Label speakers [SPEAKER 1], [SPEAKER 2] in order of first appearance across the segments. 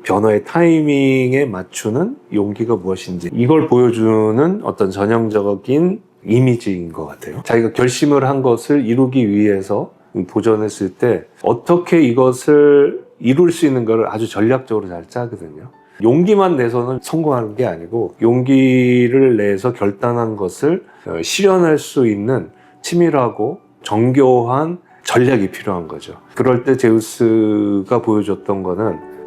[SPEAKER 1] 변화의 타이밍에 맞추는 용기가 무엇인지 이걸 보여주는 어떤 전형적인 이미지인 것 같아요. 자기가 결심을 한 것을 이루기 위해서 도전했을 때 어떻게 이것을 이룰 수 있는 걸 아주 전략적으로 잘 짜거든요. 용기만 내서는 성공하는 게 아니고 용기를 내서 결단한 것을 실현할 수 있는 치밀하고 정교한 전략이 필요한 거죠. 그럴 때 제우스가 보여줬던 거는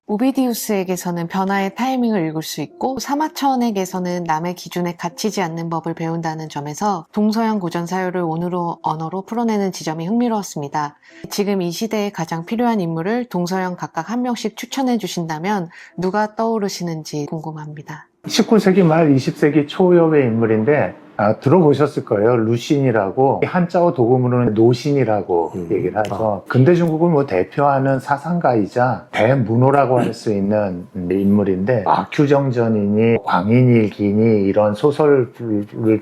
[SPEAKER 2] 오비디우스에게서는 변화의 타이밍을 읽을 수 있고 사마천에게서는 남의 기준에 갇히지 않는 법을 배운다는 점에서 동서양 고전 사유를 온으로 언어로 풀어내는 지점이 흥미로웠습니다. 지금 이 시대에 가장 필요한 인물을 동서양 각각 한 명씩 추천해 주신다면 누가 떠오르시는지 궁금합니다.
[SPEAKER 3] 19세기 말 20세기 초엽의 인물인데 들어보셨을 거예요. 루신이라고, 한자어 도금으로는 노신이라고 얘기를 하죠. 근대 중국을 뭐 대표하는 사상가이자 대문호라고 할 수 있는 인물인데 아큐정전이니 광인일기니 이런 소설을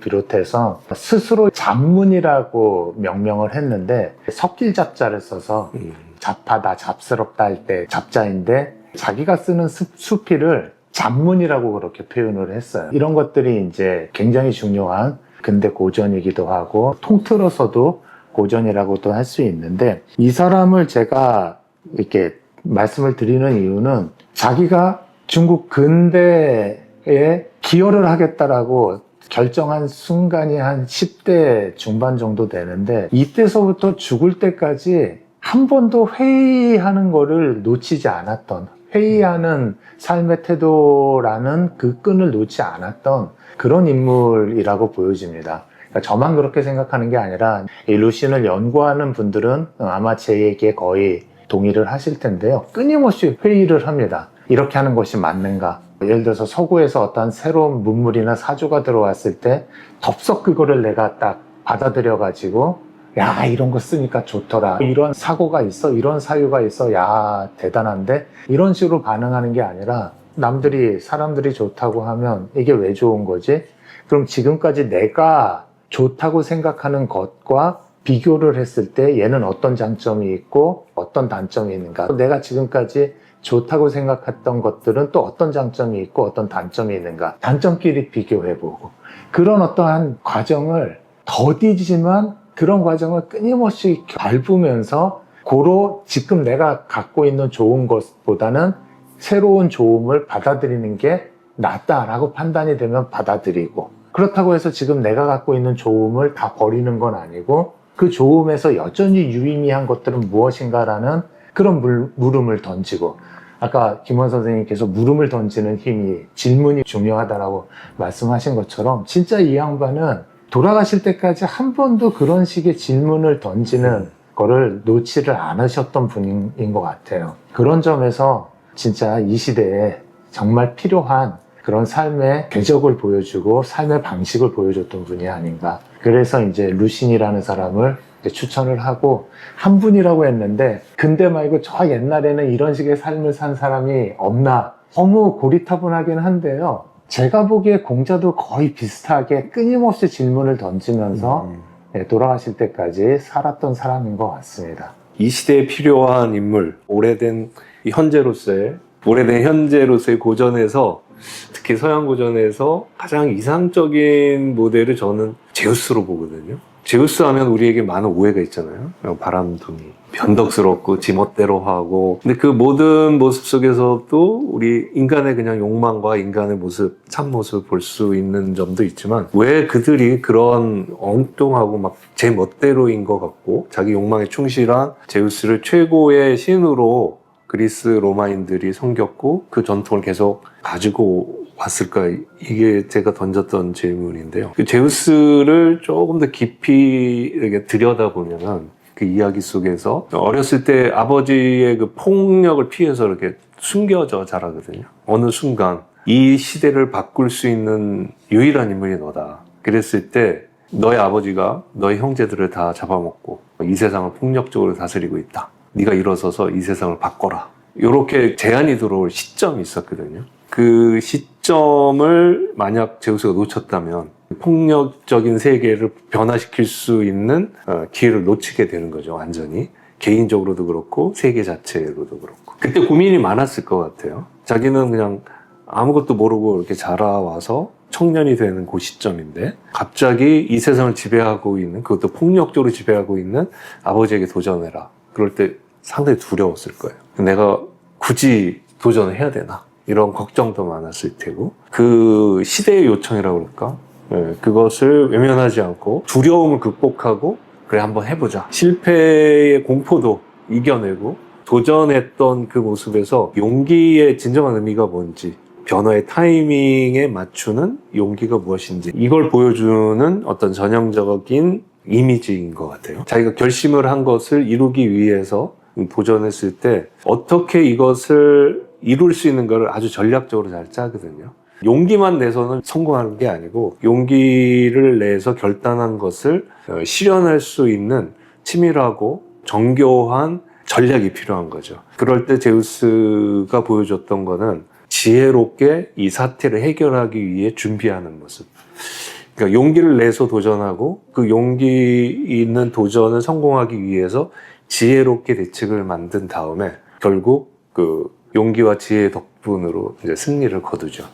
[SPEAKER 3] 비롯해서 스스로 잡문이라고 명명을 했는데 섭길잡자를 써서 잡하다, 잡스럽다 할 때 잡자인데 자기가 쓰는 수필을 잡문이라고 그렇게 표현을 했어요. 이런 것들이 이제 굉장히 중요한 근대 고전이기도 하고 통틀어서도 고전이라고도 할 수 있는데 이 사람을 제가 이렇게 말씀을 드리는 이유는 자기가 중국 근대에 기여를 하겠다라고 결정한 순간이 한 10대 중반 정도 되는데 이때서부터 죽을 때까지 한 번도 회의하는 거를 놓치지 않았던, 회의하는 삶의 태도라는 그 끈을 놓지 않았던 그런 인물이라고 보여집니다. 그러니까 저만 그렇게 생각하는 게 아니라 이 루신을 연구하는 분들은 아마 제 얘기에 거의 동의를 하실 텐데요. 끊임없이 회의를 합니다. 이렇게 하는 것이 맞는가? 예를 들어서 서구에서 어떤 새로운 문물이나 사조가 들어왔을 때 덥석 그거를 내가 딱 받아들여가지고 야, 이런 거 쓰니까 좋더라. 이런 사고가 있어. 이런 사유가 있어. 야, 대단한데? 이런 식으로 반응하는 게 아니라 사람들이 좋다고 하면 이게 왜 좋은 거지? 그럼 지금까지 내가 좋다고 생각하는 것과 비교를 했을 때 얘는 어떤 장점이 있고 어떤 단점이 있는가? 내가 지금까지 좋다고 생각했던 것들은 또 어떤 장점이 있고 어떤 단점이 있는가? 단점끼리 비교해보고 그런 어떠한 과정을 더디지만 그런 과정을 끊임없이 밟으면서 고로 지금 내가 갖고 있는 좋은 것보다는 새로운 좋음을 받아들이는 게 낫다라고 판단이 되면 받아들이고 그렇다고 해서 지금 내가 갖고 있는 좋음을 다 버리는 건 아니고 그 좋음에서 여전히 유의미한 것들은 무엇인가라는 그런 물음을 던지고 아까 김원 선생님께서 물음을 던지는 힘이 질문이 중요하다라고 말씀하신 것처럼 진짜 이 양반은 돌아가실 때까지 한 번도 그런 식의 질문을 던지는 거를 놓지를 않으셨던 분인 것 같아요. 그런 점에서 진짜 이 시대에 정말 필요한 그런 삶의 궤적을 보여주고 삶의 방식을 보여줬던 분이 아닌가. 그래서 이제 루신이라는 사람을 추천을 하고 한 분이라고 했는데 근데 말고 저 옛날에는 이런 식의 삶을 산 사람이 없나. 너무 고리타분하긴 한데요. 제가 보기에 공자도 거의 비슷하게 끊임없이 질문을 던지면서 돌아가실 때까지 살았던 사람인 것 같습니다.
[SPEAKER 1] 이 시대에 필요한 인물, 오래된 현재로서의 고전에서 특히 서양 고전에서 가장 이상적인 모델을 저는 제우스로 보거든요. 제우스 하면 우리에게 많은 오해가 있잖아요. 바람둥이, 변덕스럽고 지멋대로 하고 근데 그 모든 모습 속에서도 우리 인간의 그냥 욕망과 인간의 모습, 참모습을 볼 수 있는 점도 있지만 왜 그들이 그런 엉뚱하고 막 제 멋대로인 것 같고 자기 욕망에 충실한 제우스를 최고의 신으로 그리스 로마인들이 섬겼고 그 전통을 계속 가지고 왔을까? 이게 제가 던졌던 질문인데요. 그 제우스를 조금 더 깊이 이렇게 들여다보면은 그 이야기 속에서 어렸을 때 아버지의 그 폭력을 피해서 이렇게 숨겨져 자라거든요. 어느 순간 이 시대를 바꿀 수 있는 유일한 인물이 너다. 그랬을 때 너의 아버지가 너의 형제들을 다 잡아먹고 이 세상을 폭력적으로 다스리고 있다. 네가 일어서서 이 세상을 바꿔라. 이렇게 제안이 들어올 시점이 있었거든요. 그 시점을 만약 제우스가 놓쳤다면 폭력적인 세계를 변화시킬 수 있는 기회를 놓치게 되는 거죠. 완전히. 개인적으로도 그렇고 세계 자체로도 그렇고. 그때 고민이 많았을 것 같아요. 자기는 그냥 아무것도 모르고 이렇게 자라와서 청년이 되는 그 시점인데 갑자기 이 세상을 지배하고 있는, 그것도 폭력적으로 지배하고 있는 아버지에게 도전해라. 그럴 때 상당히 두려웠을 거예요. 내가 굳이 도전을 해야 되나? 이런 걱정도 많았을 테고, 그 시대의 요청이라고 그럴까? 그것을 외면하지 않고 두려움을 극복하고 그래 한번 해보자. 실패의 공포도 이겨내고 도전했던 그 모습에서 용기의 진정한 의미가 뭔지, 변화의 타이밍에 맞추는 용기가 무엇인지, 이걸 보여주는 어떤 전형적인 이미지인 것 같아요. 자기가 결심을 한 것을 이루기 위해서 도전했을 때 어떻게 이것을 이룰 수 있는 걸 아주 전략적으로 잘 짜거든요. 용기만 내서는 성공하는 게 아니고 용기를 내서 결단한 것을 실현할 수 있는 치밀하고 정교한 전략이 필요한 거죠. 그럴 때 제우스가 보여줬던 거는 지혜롭게 이 사태를 해결하기 위해 준비하는 모습. 그러니까 용기를 내서 도전하고 그 용기 있는 도전을 성공하기 위해서 지혜롭게 대책을 만든 다음에 결국 그 용기와 지혜의 덕분으로 이제 승리를 거두죠.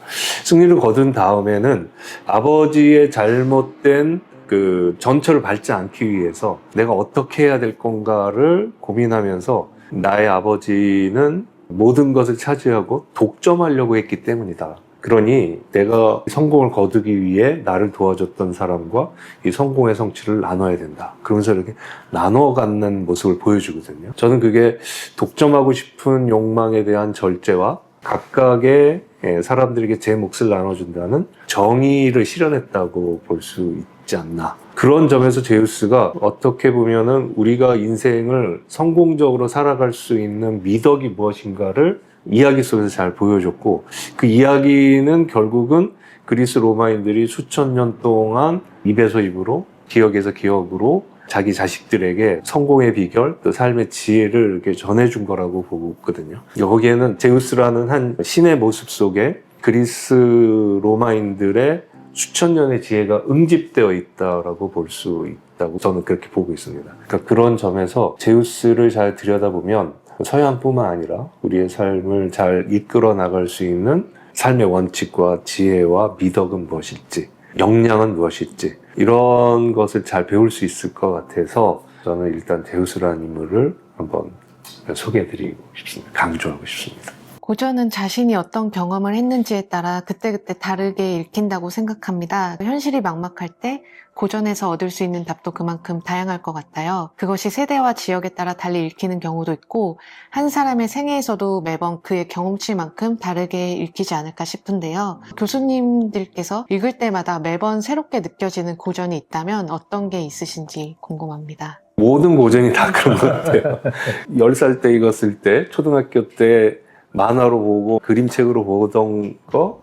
[SPEAKER 1] 승리를 거둔 다음에는 아버지의 잘못된 그 전철을 밟지 않기 위해서 내가 어떻게 해야 될 건가를 고민하면서 나의 아버지는 모든 것을 차지하고 독점하려고 했기 때문이다. 그러니 내가 성공을 거두기 위해 나를 도와줬던 사람과 이 성공의 성취를 나눠야 된다. 그러면서 이렇게 나눠 갖는 모습을 보여주거든요. 저는 그게 독점하고 싶은 욕망에 대한 절제와 각각의 사람들에게 제 몫을 나눠준다는 정의를 실현했다고 볼 수 있지 않나. 그런 점에서 제우스가 어떻게 보면은 우리가 인생을 성공적으로 살아갈 수 있는 미덕이 무엇인가를 이야기 속에서 잘 보여줬고, 그 이야기는 결국은 그리스 로마인들이 수천 년 동안 입에서 입으로, 기억에서 기억으로 자기 자식들에게 성공의 비결, 또 삶의 지혜를 이렇게 전해준 거라고 보고 있거든요. 여기에는 제우스라는 한 신의 모습 속에 그리스 로마인들의 수천 년의 지혜가 응집되어 있다라고 볼 수 있다고 저는 그렇게 보고 있습니다. 그러니까 그런 점에서 제우스를 잘 들여다보면 서양뿐만 아니라 우리의 삶을 잘 이끌어 나갈 수 있는 삶의 원칙과 지혜와 미덕은 무엇일지, 역량은 무엇일지, 이런 것을 잘 배울 수 있을 것 같아서 저는 일단 제우스라는 인물을 한번 소개해드리고 싶습니다. 강조하고 싶습니다.
[SPEAKER 2] 고전은 자신이 어떤 경험을 했는지에 따라 그때그때 다르게 읽힌다고 생각합니다. 현실이 막막할 때 고전에서 얻을 수 있는 답도 그만큼 다양할 것 같아요. 그것이 세대와 지역에 따라 달리 읽히는 경우도 있고 한 사람의 생애에서도 매번 그의 경험치만큼 다르게 읽히지 않을까 싶은데요. 교수님들께서 읽을 때마다 매번 새롭게 느껴지는 고전이 있다면 어떤 게 있으신지 궁금합니다.
[SPEAKER 1] 모든 고전이 다 그런 것 같아요. 10살 때 읽었을 때, 초등학교 때 만화로 보고 그림책으로 보던 거,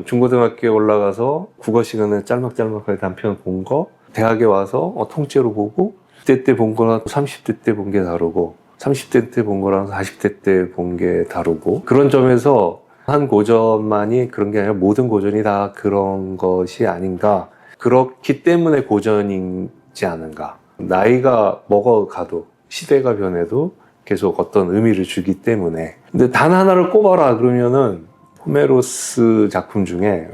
[SPEAKER 1] 중고등학교에 올라가서 국어 시간에 짤막짤막하게 단편을 본 거, 대학에 와서 통째로 보고 10대 때 본 거랑 30대 때 본 게 다르고 30대 때 본 거랑 40대 때 본 게 다르고, 그런 점에서 한 고전만이 그런 게 아니라 모든 고전이 다 그런 것이 아닌가. 그렇기 때문에 고전이지 않은가. 나이가 먹어가도 시대가 변해도 계속 어떤 의미를 주기 때문에. 근데 단 하나를 꼽아라 그러면은 호메로스 작품 중에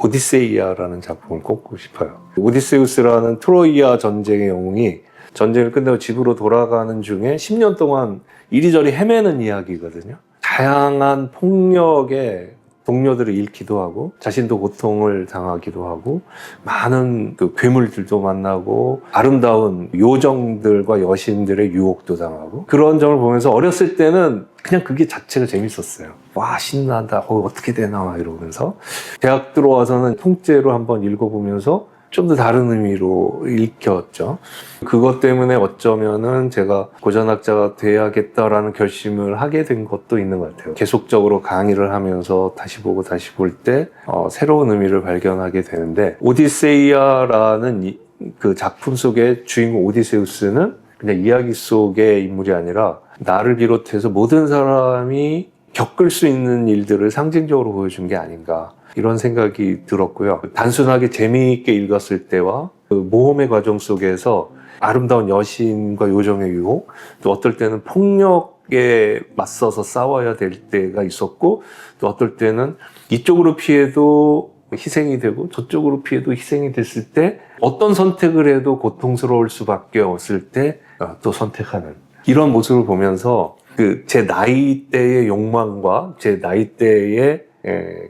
[SPEAKER 1] 오디세이아라는 작품을 꼽고 싶어요. 오디세우스라는 트로이아 전쟁의 영웅이 전쟁을 끝내고 집으로 돌아가는 중에 10년 동안 이리저리 헤매는 이야기거든요. 다양한 폭력의 동료들을 잃기도 하고 자신도 고통을 당하기도 하고 많은 그 괴물들도 만나고 아름다운 요정들과 여신들의 유혹도 당하고, 그런 점을 보면서 어렸을 때는 그냥 그게 자체가 재밌었어요. 와, 신난다. 어떻게 되나 이러면서 대학 들어와서는 통째로 한번 읽어보면서 좀 더 다른 의미로 읽혔죠. 그것 때문에 어쩌면은 제가 고전학자가 돼야겠다라는 결심을 하게 된 것도 있는 것 같아요. 계속적으로 강의를 하면서 다시 보고 다시 볼 때 새로운 의미를 발견하게 되는데, 오디세이아라는 그 작품 속의 주인공 오디세우스는 그냥 이야기 속의 인물이 아니라 나를 비롯해서 모든 사람이 겪을 수 있는 일들을 상징적으로 보여준 게 아닌가 이런 생각이 들었고요. 단순하게 재미있게 읽었을 때와 그 모험의 과정 속에서 아름다운 여신과 요정의 유혹, 또 어떨 때는 폭력에 맞서서 싸워야 될 때가 있었고, 또 어떨 때는 이쪽으로 피해도 희생이 되고 저쪽으로 피해도 희생이 됐을 때 어떤 선택을 해도 고통스러울 수밖에 없을 때 또 선택하는 이런 모습을 보면서 그 제 나이대의 욕망과 제 나이대에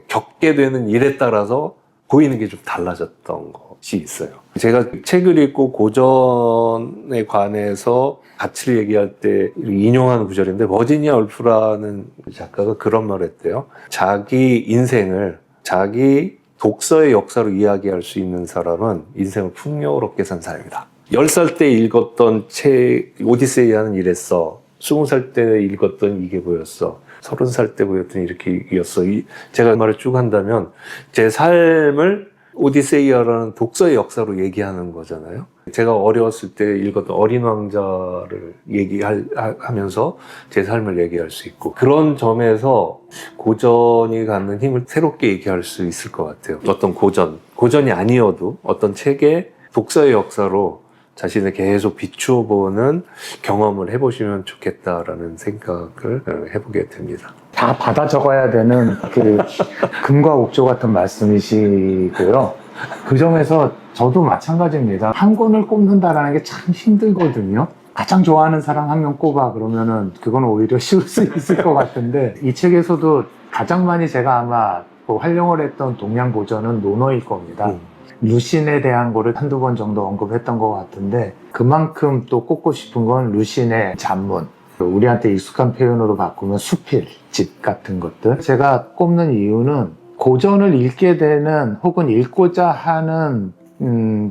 [SPEAKER 1] 겪게 되는 일에 따라서 보이는 게 좀 달라졌던 것이 있어요. 제가 책을 읽고 고전에 관해서 가치를 얘기할 때 인용하는 구절인데, 버지니아 울프라는 작가가 그런 말을 했대요. 자기 인생을 자기 독서의 역사로 이야기할 수 있는 사람은 인생을 풍요롭게 산 사람이다. 10살 때 읽었던 책 오디세이아는 이랬어. 20살 때 읽었던 이게 보였어. 30살 때 보였던 이렇게 이었어. 제가 말을 쭉 한다면 제 삶을 오디세이아라는 독서의 역사로 얘기하는 거잖아요. 제가 어려웠을 때 읽었던 어린 왕자를 얘기하면서 제 삶을 얘기할 수 있고, 그런 점에서 고전이 갖는 힘을 새롭게 얘기할 수 있을 것 같아요. 어떤 고전이 아니어도 어떤 책의 독서의 역사로 자신을 계속 비추어보는 경험을 해보시면 좋겠다라는 생각을 해보게 됩니다.
[SPEAKER 3] 다 받아 적어야 되는 그 금과 옥조 같은 말씀이시고요. 그 점에서 저도 마찬가지입니다. 한 권을 꼽는다라는 게 참 힘들거든요. 가장 좋아하는 사람 한 명 꼽아 그러면은 그건 오히려 쉬울 수 있을 것 같은데, 이 책에서도 가장 많이 제가 아마 활용을 했던 동양 고전은 논어일 겁니다. 루신에 대한 거를 한두 번 정도 언급했던 것 같은데, 그만큼 또 꼽고 싶은 건 루신의 잡문, 우리한테 익숙한 표현으로 바꾸면 수필집 같은 것들. 제가 꼽는 이유는 고전을 읽게 되는 혹은 읽고자 하는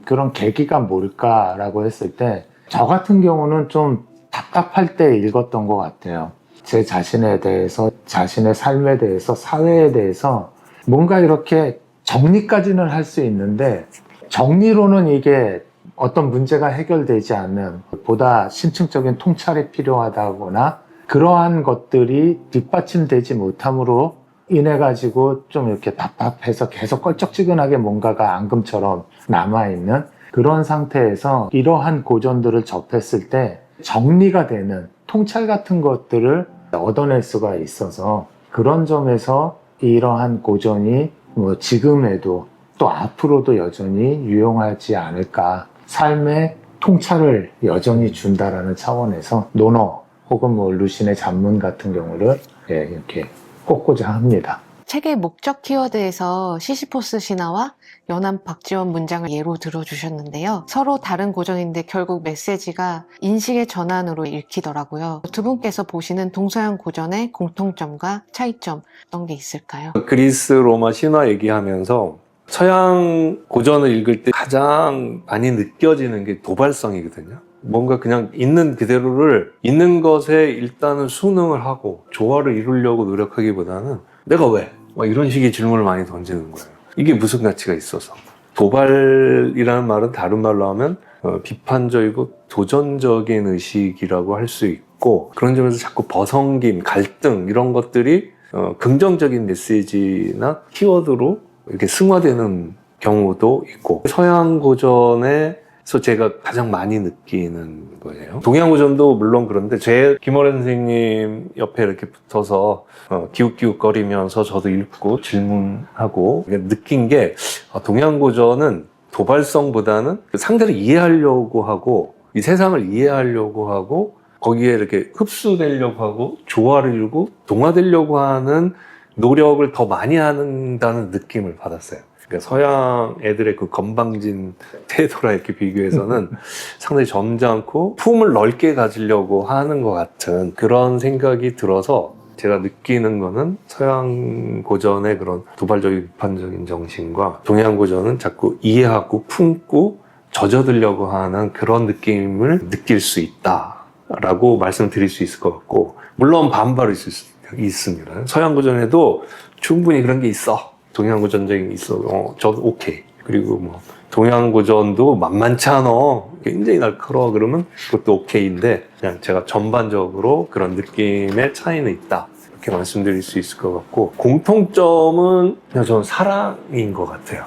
[SPEAKER 3] 그런 계기가 뭘까라고 했을 때, 저 같은 경우는 좀 답답할 때 읽었던 것 같아요. 제 자신에 대해서, 자신의 삶에 대해서, 사회에 대해서 뭔가 이렇게 정리까지는 할 수 있는데, 정리로는 이게 어떤 문제가 해결되지 않는, 보다 심층적인 통찰이 필요하다거나 그러한 것들이 뒷받침되지 못함으로 인해 가지고 좀 이렇게 답답해서 계속 껄쩍지근하게 뭔가가 앙금처럼 남아있는 그런 상태에서 이러한 고전들을 접했을 때 정리가 되는 통찰 같은 것들을 얻어낼 수가 있어서, 그런 점에서 이러한 고전이 뭐 지금에도 또 앞으로도 여전히 유용하지 않을까, 삶의 통찰을 여전히 준다라는 차원에서 논어 혹은 뭐 루신의 잡문 같은 경우를 이렇게 꼽고자 합니다.
[SPEAKER 2] 책의 목적 키워드에서 시시포스 신화와 연안 박지원 문장을 예로 들어주셨는데요. 서로 다른 고전인데 결국 메시지가 인식의 전환으로 읽히더라고요. 두 분께서 보시는 동서양 고전의 공통점과 차이점, 어떤 게 있을까요?
[SPEAKER 1] 그리스 로마 신화 얘기하면서 서양 고전을 읽을 때 가장 많이 느껴지는 게 도발성이거든요. 뭔가 그냥 있는 그대로를 있는 것에 일단은 순응을 하고 조화를 이루려고 노력하기보다는 내가 왜? 막 이런 식의 질문을 많이 던지는 거예요. 이게 무슨 가치가 있어서. 도발이라는 말은 다른 말로 하면 비판적이고 도전적인 의식이라고 할 수 있고, 그런 점에서 자꾸 버성김, 갈등 이런 것들이 긍정적인 메시지나 키워드로 이렇게 승화되는 경우도 있고, 서양 고전에서 제가 가장 많이 느끼는 거예요. 동양 고전도 물론 그런데 제 김어래 선생님 옆에 이렇게 붙어서 기웃기웃거리면서 저도 읽고 질문하고 느낀 게, 동양 고전은 도발성보다는 상대를 이해하려고 하고 이 세상을 이해하려고 하고 거기에 이렇게 흡수되려고 하고 조화를 이루고 동화되려고 하는 노력을 더 많이 한다는 느낌을 받았어요. 그러니까 서양 애들의 그 건방진 태도라 이렇게 비교해서는 상당히 점잖고 품을 넓게 가지려고 하는 것 같은 그런 생각이 들어서, 제가 느끼는 거는 서양 고전의 그런 도발적인 비판적인 정신과 동양 고전은 자꾸 이해하고 품고 젖어들려고 하는 그런 느낌을 느낄 수 있다라고 말씀드릴 수 있을 것 같고, 물론 반발이 있습니다. 서양 고전에도 충분히 그런 게 있어. 동양 고전적인 게 있어. 저도 오케이. 그리고 뭐 동양 고전도 만만치 않아. 굉장히 날카로워. 그러면 그것도 오케이인데, 그냥 제가 전반적으로 그런 느낌의 차이는 있다. 이렇게 말씀드릴 수 있을 것 같고, 공통점은 그냥 저는 사랑인 것 같아요.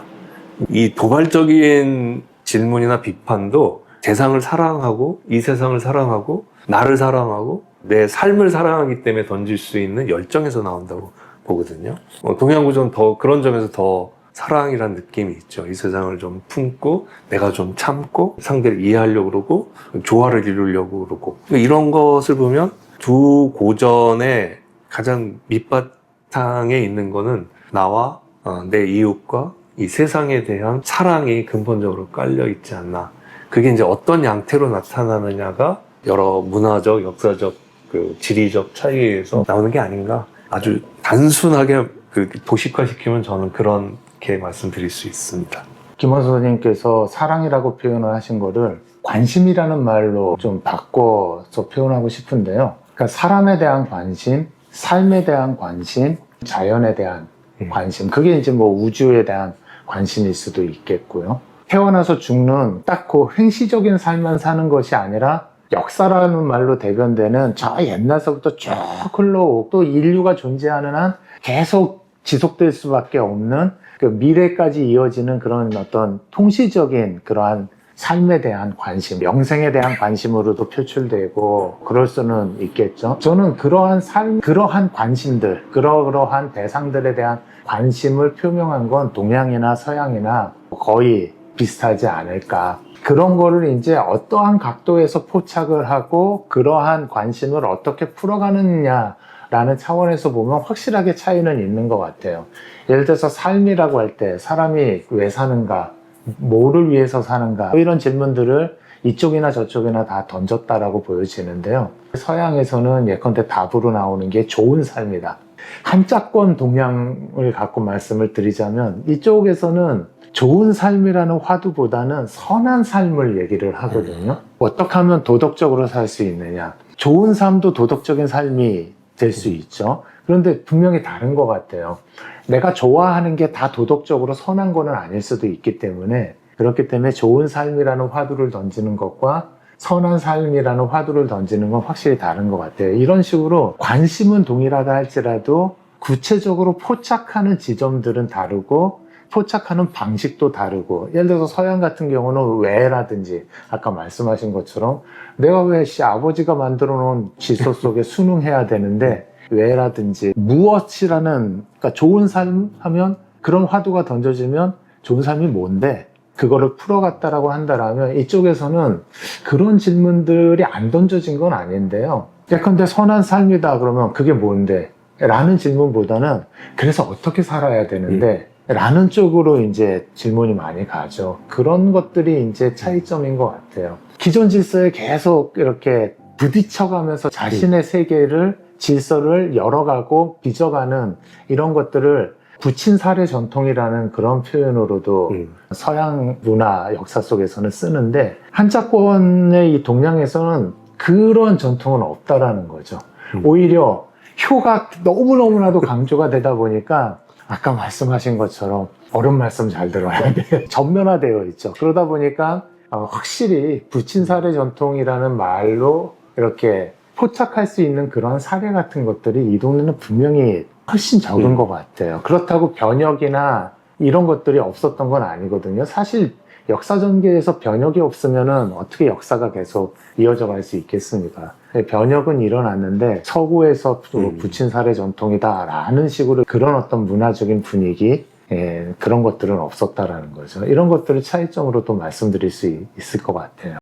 [SPEAKER 1] 이 도발적인 질문이나 비판도 세상을 사랑하고 이 세상을 사랑하고 나를 사랑하고 내 삶을 사랑하기 때문에 던질 수 있는 열정에서 나온다고 보거든요. 동양구조는 더 그런 점에서 더 사랑이란 느낌이 있죠. 이 세상을 좀 품고 내가 좀 참고 상대를 이해하려고 그러고 조화를 이루려고 그러고, 이런 것을 보면 두 고전의 가장 밑바탕에 있는 거는 나와 내 이웃과 이 세상에 대한 사랑이 근본적으로 깔려 있지 않나. 그게 이제 어떤 양태로 나타나느냐가 여러 문화적, 역사적, 지리적 차이에서 나오는 게 아닌가. 아주 단순하게 도식화시키면 저는 그렇게 말씀드릴 수 있습니다.
[SPEAKER 3] 김원수 선생님께서 사랑이라고 표현을 하신 거를 관심이라는 말로 좀 바꿔서 표현하고 싶은데요. 그러니까 사람에 대한 관심, 삶에 대한 관심, 자연에 대한 관심. 그게 이제 뭐 우주에 대한 관심일 수도 있겠고요. 태어나서 죽는 딱 그 행시적인 삶만 사는 것이 아니라 역사라는 말로 대변되는 저 옛날서부터 쭉 흘러오고 또 인류가 존재하는 한 계속 지속될 수밖에 없는 그 미래까지 이어지는 그런 어떤 통시적인 그러한 삶에 대한 관심, 영생에 대한 관심으로도 표출되고 그럴 수는 있겠죠. 저는 그러한 삶, 그러한 관심들, 그러한 대상들에 대한 관심을 표명한 건 동양이나 서양이나 거의 비슷하지 않을까. 그런 거를 이제 어떠한 각도에서 포착을 하고 그러한 관심을 어떻게 풀어가느냐라는 차원에서 보면 확실하게 차이는 있는 것 같아요. 예를 들어서 삶이라고 할 때 사람이 왜 사는가, 뭐를 위해서 사는가, 이런 질문들을 이쪽이나 저쪽이나 다 던졌다라고 보여지는데요. 서양에서는 예컨대 답으로 나오는 게 좋은 삶이다. 한자권 동양을 갖고 말씀을 드리자면 이쪽에서는 좋은 삶이라는 화두보다는 선한 삶을 얘기를 하거든요. 어떻게 하면 도덕적으로 살 수 있느냐. 좋은 삶도 도덕적인 삶이 될 수 있죠. 그런데 분명히 다른 것 같아요. 내가 좋아하는 게 다 도덕적으로 선한 거는 아닐 수도 있기 때문에, 그렇기 때문에 좋은 삶이라는 화두를 던지는 것과 선한 삶이라는 화두를 던지는 건 확실히 다른 것 같아요. 이런 식으로 관심은 동일하다 할지라도 구체적으로 포착하는 지점들은 다르고 포착하는 방식도 다르고, 예를 들어서 서양 같은 경우는 왜라든지 아까 말씀하신 것처럼 내가 왜 아버지가 만들어 놓은 질서 속에 순응해야 되는데 왜라든지 무엇이라는, 그러니까 좋은 삶 하면 그런 화두가 던져지면 좋은 삶이 뭔데 그거를 풀어갔다라고 한다라면 이쪽에서는 그런 질문들이 안 던져진 건 아닌데요. 예컨대 선한 삶이다 그러면 그게 뭔데? 라는 질문보다는 그래서 어떻게 살아야 되는데? 라는 쪽으로 이제 질문이 많이 가죠. 그런 것들이 이제 차이점인 것 같아요. 기존 질서에 계속 이렇게 부딪혀가면서 자신의 세계를, 질서를 열어가고 빚어가는 이런 것들을 부친 사례 전통이라는 그런 표현으로도 서양 문화 역사 속에서는 쓰는데, 한자권의 이 동양에서는 그런 전통은 없다라는 거죠. 오히려 효가 너무너무나도 강조가 되다 보니까 아까 말씀하신 것처럼 어른 말씀 잘 들어야 돼. 전면화되어 있죠. 그러다 보니까 확실히 부친 사례 전통이라는 말로 이렇게 포착할 수 있는 그런 사례 같은 것들이 이 동네는 분명히 훨씬 적은 것 같아요. 그렇다고 변혁이나 이런 것들이 없었던 건 아니거든요. 사실 역사 전개에서 변혁이 없으면은 어떻게 역사가 계속 이어져 갈 수 있겠습니까? 변혁은 일어났는데 서구에서 또 부친 사례 전통이다라는 식으로 그런 어떤 문화적인 분위기, 그런 것들은 없었다라는 거죠. 이런 것들을 차이점으로 또 말씀드릴 수 있을 것 같아요.